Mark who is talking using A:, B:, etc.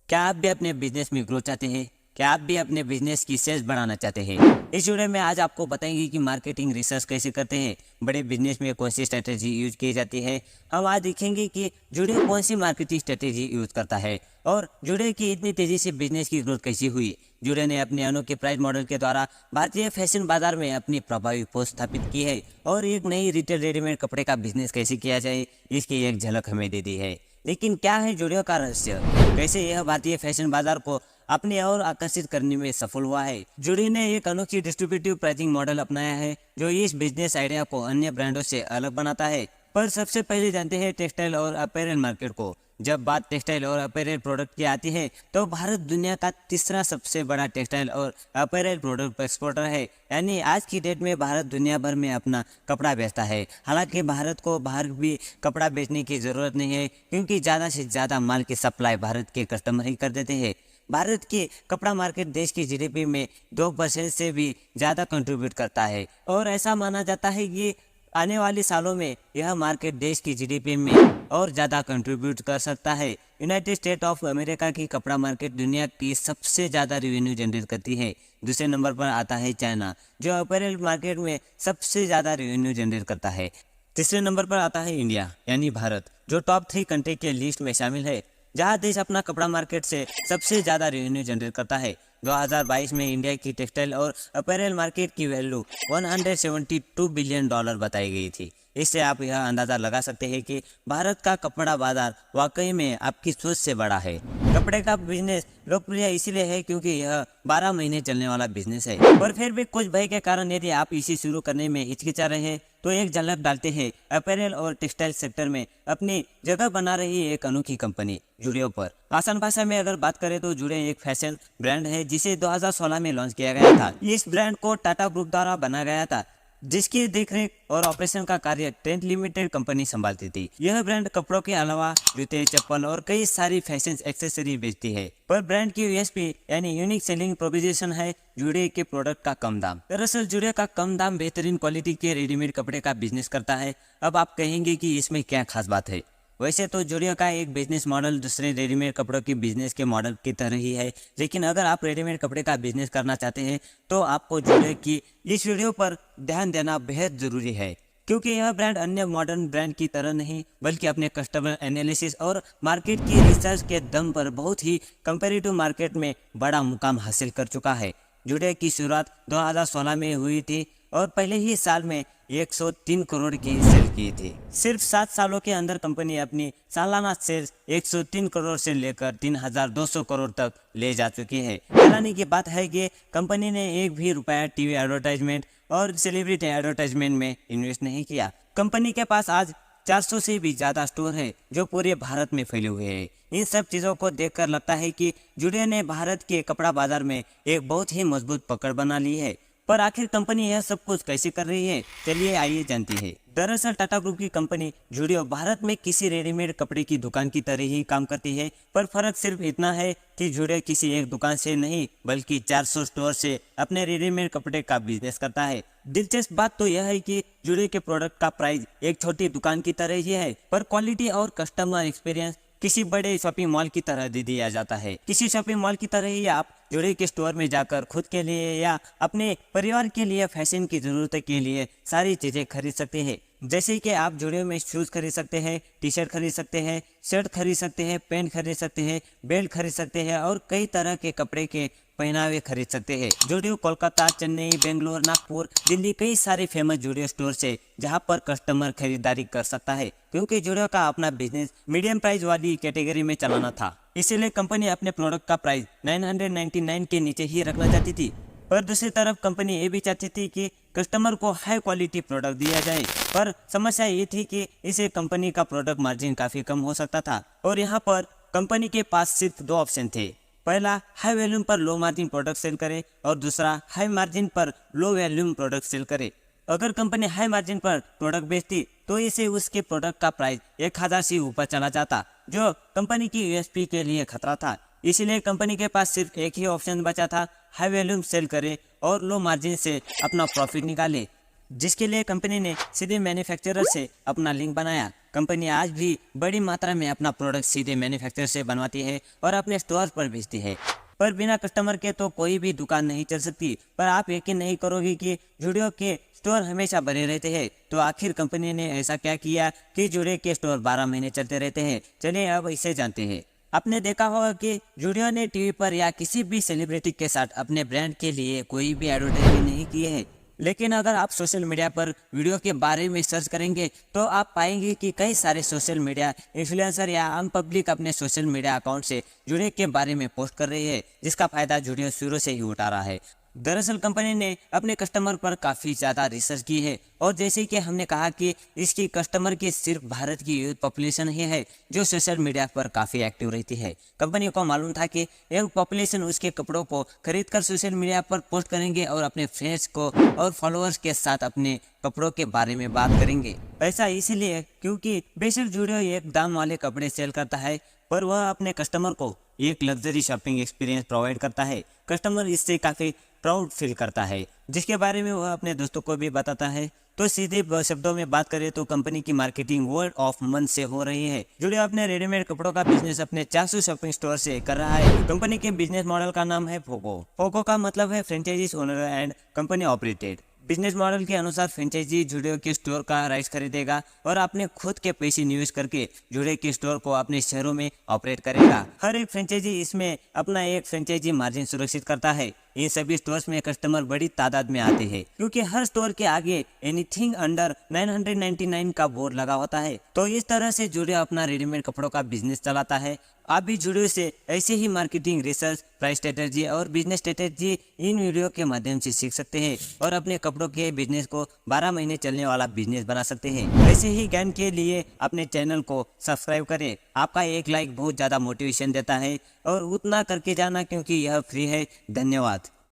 A: क्या आप भी अपने बिजनेस में ग्रोथ चाहते हैं? क्या आप भी अपने बिजनेस की सेल्स बढ़ाना चाहते हैं? इस वीडियो में आज आपको बताएंगे कि मार्केटिंग रिसर्च कैसे करते हैं, बड़े बिजनेस में कौन सी स्ट्रेटेजी यूज की जाती है। हम आज देखेंगे कि जुड़े कौन सी मार्केटिंग स्ट्रेटेजी यूज करता है और जुड़े की इतनी तेजी से बिजनेस की ग्रोथ कैसी हुई। जुड़े ने अपने अनोखे प्राइस मॉडल के द्वारा भारतीय फैशन बाजार में अपनी प्रभावी पोस्ट स्थापित की है और एक नई रिटेल रेडीमेड कपड़े का बिजनेस कैसे किया जाए इसकी एक झलक हमें दे दी है। लेकिन क्या है जुड़ियो का रहस्य? कैसे यह भारतीय फैशन बाजार को अपने और आकर्षित करने में सफल हुआ है? जुड़ी ने एक अनोखी डिस्ट्रीब्यूटिव प्राइसिंग मॉडल अपनाया है जो इस बिजनेस आइडिया को अन्य ब्रांडों से अलग बनाता है। पर सबसे पहले जानते हैं टेक्सटाइल और अपैरल मार्केट को। जब बात टेक्सटाइल और अपैरल प्रोडक्ट की आती है तो भारत दुनिया का तीसरा सबसे बड़ा टेक्सटाइल और अपैरल प्रोडक्ट एक्सपोर्टर है। यानी आज की डेट में भारत दुनिया भर में अपना कपड़ा बेचता है। हालांकि भारत को बाहर भी कपड़ा बेचने की ज़रूरत नहीं है क्योंकि ज़्यादा से ज़्यादा माल की सप्लाई भारत के कस्टमर ही कर देते हैं। भारत के कपड़ा मार्केट देश की जीडीपी में 2% से भी ज़्यादा कंट्रीब्यूट करता है और ऐसा माना जाता है कि आने वाले सालों में यह मार्केट देश की जीडीपी में और ज़्यादा कंट्रीब्यूट कर सकता है। यूनाइटेड स्टेट ऑफ अमेरिका की कपड़ा मार्केट दुनिया की सबसे ज़्यादा रेवेन्यू जनरेट करती है। दूसरे नंबर पर आता है चाइना जो अपैरल मार्केट में सबसे ज़्यादा रेवेन्यू जनरेट करता है। तीसरे नंबर पर आता है इंडिया यानी भारत जो टॉप 3 कंट्री के लिस्ट में शामिल है जहां देश अपना कपड़ा मार्केट से सबसे ज़्यादा रेवेन्यू जनरेट करता है। 2022 में इंडिया की टेक्सटाइल और अपैरल मार्केट की वैल्यू $172 बिलियन बताई गई थी। इससे आप यह अंदाज़ा लगा सकते हैं कि भारत का कपड़ा बाजार वाकई में आपकी सोच से बड़ा है। कपड़े का बिजनेस लोकप्रिय इसीलिए है क्योंकि यह 12 महीने चलने वाला बिजनेस है। पर फिर भी कुछ भय के कारण यदि आप इसे शुरू करने में हिचकिचा रहे हैं तो एक झलक डालते हैं अपैरल और टेक्सटाइल सेक्टर में अपनी जगह बना रही एक अनोखी कंपनी जुड़ियो पर। आसान भाषा में अगर बात करें तो जुड़े एक फैशन ब्रांड है जिसे 2016 में लॉन्च किया गया था। इस ब्रांड को टाटा ग्रुप द्वारा बनाया गया था जिसकी देखरेख और ऑपरेशन का कार्य ट्रेंड लिमिटेड कंपनी संभालती थी। यह ब्रांड कपड़ों के अलावा जूते, चप्पल और कई सारी फैशन एक्सेसरी बेचती है। पर ब्रांड की यूएसपी यानी यूनिक सेलिंग प्रोपोजिशन है जुड़े के प्रोडक्ट का कम दाम। दरअसल जुड़े का कम दाम बेहतरीन क्वालिटी के रेडीमेड कपड़े का बिजनेस करता है। अब आप कहेंगे कि इसमें क्या खास बात है? वैसे तो जुड़ियो का एक बिजनेस मॉडल दूसरे रेडीमेड कपड़ों की बिजनेस के मॉडल की तरह ही है, लेकिन अगर आप रेडीमेड कपड़े का बिजनेस करना चाहते हैं तो आपको जुड़ियो की इस वीडियो पर ध्यान देना बेहद ज़रूरी है क्योंकि यह ब्रांड अन्य मॉडर्न ब्रांड की तरह नहीं बल्कि अपने कस्टमर एनालिसिस और मार्केट की रिसर्च के दम पर बहुत ही कंपेरेटिव मार्केट में बड़ा मुकाम हासिल कर चुका है। जुड़ियो की शुरुआत 2016 में हुई थी और पहले ही साल में 103 करोड़ की सेल की थी। सिर्फ 7 सालों के अंदर कंपनी अपनी सालाना सेल्स 103 करोड़ से लेकर 3200 करोड़ तक ले जा चुकी है। हैरानी की बात है कि कंपनी ने एक भी रुपया टीवी एडवर्टाइजमेंट और सेलिब्रिटी एडवर्टाइजमेंट में इन्वेस्ट नहीं किया। कंपनी के पास आज 400 से भी ज़्यादा स्टोर है जो पूरे भारत में फैले हुए हैं। इन सब चीज़ों को देखकर लगता है कि जुड़ियो ने भारत के कपड़ा बाजार में एक बहुत ही मजबूत पकड़ बना ली है। पर आखिर कंपनी यह सब कुछ कैसे कर रही है, चलिए आइए जानते हैं। दरअसल टाटा ग्रुप की कंपनी जुड़ियो भारत में किसी रेडीमेड कपड़े की दुकान की तरह ही काम करती है, पर फर्क सिर्फ इतना है कि जुड़ियो किसी एक दुकान से नहीं बल्कि 400 स्टोर से अपने रेडीमेड कपड़े का बिजनेस करता है। दिलचस्प बात तो यह है कि जुड़ियो के प्रोडक्ट का प्राइस एक छोटी दुकान की तरह ही है, पर क्वालिटी और कस्टमर एक्सपीरियंस किसी बड़े शॉपिंग मॉल की तरह दे दिया जाता है। किसी शॉपिंग मॉल की तरह ही आप जुड़ियो के स्टोर में जाकर खुद के लिए या अपने परिवार के लिए फैशन की ज़रूरत के लिए सारी चीज़ें खरीद सकते हैं। जैसे कि आप जुड़ियो में शूज़ खरीद सकते हैं, टी शर्ट खरीद सकते हैं, शर्ट खरीद सकते हैं, पेंट खरीद सकते हैं, बेल्ट खरीद सकते हैं और कई तरह के कपड़े के पहनावे खरीद सकते हैं। जुड़ियो कोलकाता, चेन्नई, बेंगलोर, नागपुर, दिल्ली कई सारे फेमस जुड़ियो स्टोर से जहां पर कस्टमर खरीदारी कर सकता है क्योंकि जुड़ियो का अपना बिजनेस मीडियम प्राइस वाली कैटेगरी में चलाना था। इसीलिए कंपनी अपने प्रोडक्ट का प्राइस 999 के नीचे ही रखना चाहती थी। पर दूसरी तरफ कंपनी ये भी चाहती थी कि कस्टमर को हाई क्वालिटी प्रोडक्ट दिया जाए, पर समस्या ये थी कि इसे कंपनी का प्रोडक्ट मार्जिन काफ़ी कम हो सकता था और यहाँ पर कंपनी के पास सिर्फ 2 ऑप्शन थे। पहला, हाई वैल्यूम पर लो मार्जिन प्रोडक्ट सेल करे और दूसरा, हाई मार्जिन पर लो वैल्यूम प्रोडक्ट सेल करे। अगर कंपनी हाई मार्जिन पर प्रोडक्ट बेचती तो इसे उसके प्रोडक्ट का प्राइस 1000 से ऊपर चला जाता जो कंपनी की यूएसपी के लिए खतरा था। इसीलिए कंपनी के पास सिर्फ एक ही ऑप्शन बचा था, हाई वैल्यूम सेल करे और लो मार्जिन से अपना प्रॉफिट निकाले, जिसके लिए कंपनी ने सीधे मैन्युफैक्चरर से अपना लिंक बनाया। कंपनी आज भी बड़ी मात्रा में अपना प्रोडक्ट सीधे मैन्युफैक्चरर से बनवाती है और अपने स्टोर पर बेचती है। पर बिना कस्टमर के तो कोई भी दुकान नहीं चल सकती। पर आप यकीन नहीं करोगे कि जुडियो के स्टोर हमेशा बने रहते हैं। तो आखिर कंपनी ने ऐसा क्या किया कि जुडियो के स्टोर 12 महीने चलते रहते हैं? चलिए अब इसे जानते हैं। आपने देखा होगा कि जुडियो ने टीवी पर या किसी भी सेलिब्रिटी के साथ अपने ब्रांड के लिए कोई भी एडवर्टाइजमेंट नहीं किए है। लेकिन अगर आप सोशल मीडिया पर वीडियो के बारे में सर्च करेंगे तो आप पाएंगे कि कई सारे सोशल मीडिया इन्फ्लुएंसर या आम पब्लिक अपने सोशल मीडिया अकाउंट से जुडियो के बारे में पोस्ट कर रही है, जिसका फायदा जुडियो शुरू से ही उठा रहा है। दरअसल कंपनी ने अपने कस्टमर पर काफ़ी ज़्यादा रिसर्च की है और जैसे कि हमने कहा कि इसकी कस्टमर की सिर्फ भारत की यूथ पॉपुलेशन ही है जो सोशल मीडिया पर काफ़ी एक्टिव रहती है। कंपनी को मालूम था कि यंग पॉपुलेशन उसके कपड़ों को खरीदकर सोशल मीडिया पर पोस्ट करेंगे और अपने फ्रेंड्स को और फॉलोअर्स के साथ अपने कपड़ों के बारे में बात करेंगे। ऐसा इसलिए क्योंकि बेशक जुडियो एक दाम वाले कपड़े सेल करता है, पर वह अपने कस्टमर को एक लग्जरी शॉपिंग एक्सपीरियंस प्रोवाइड करता है। कस्टमर इससे काफ़ी प्राउड फील करता है, जिसके बारे में वह अपने दोस्तों को भी बताता है। तो सीधे शब्दों में बात करें तो कंपनी की मार्केटिंग वर्ड ऑफ मंथ से हो रही है। जुडियो अपने रेडीमेड कपड़ों का बिजनेस अपने 400 शॉपिंग स्टोर से कर रहा है। कंपनी के बिजनेस मॉडल का नाम है फोको। फोको का मतलब है franchises owner and company operated. Business model के अनुसार फ्रेंचाइजी जुडियो के स्टोर का राइट्स खरीदेगा और अपने खुद के पैसे निवेश करके जुडियो के स्टोर को अपने शहरों में ऑपरेट करेगा। हर एक फ्रेंचाइजी इसमें अपना एक फ्रेंचाइजी मार्जिन सुरक्षित करता है। इन सभी स्टोर्स में कस्टमर बड़ी तादाद में आते हैं क्योंकि हर स्टोर के आगे एनीथिंग अंडर 999 का बोर्ड लगा होता है। तो इस तरह से जुडियो अपना रेडीमेड कपड़ों का बिजनेस चलाता है। आप भी जुडियो से ऐसे ही मार्केटिंग, रिसर्च, प्राइस स्ट्रेटेजी और बिजनेस स्ट्रेटेजी इन वीडियो के माध्यम से सीख सकते हैं और अपने कपड़ों के बिजनेस को 12 महीने चलने वाला बिजनेस बना सकते हैं। ऐसे ही ज्ञान के लिए अपने चैनल को सब्सक्राइब करें। आपका एक लाइक बहुत ज़्यादा मोटिवेशन देता है और उतना करके जाना क्योंकि यह फ्री है। धन्यवाद।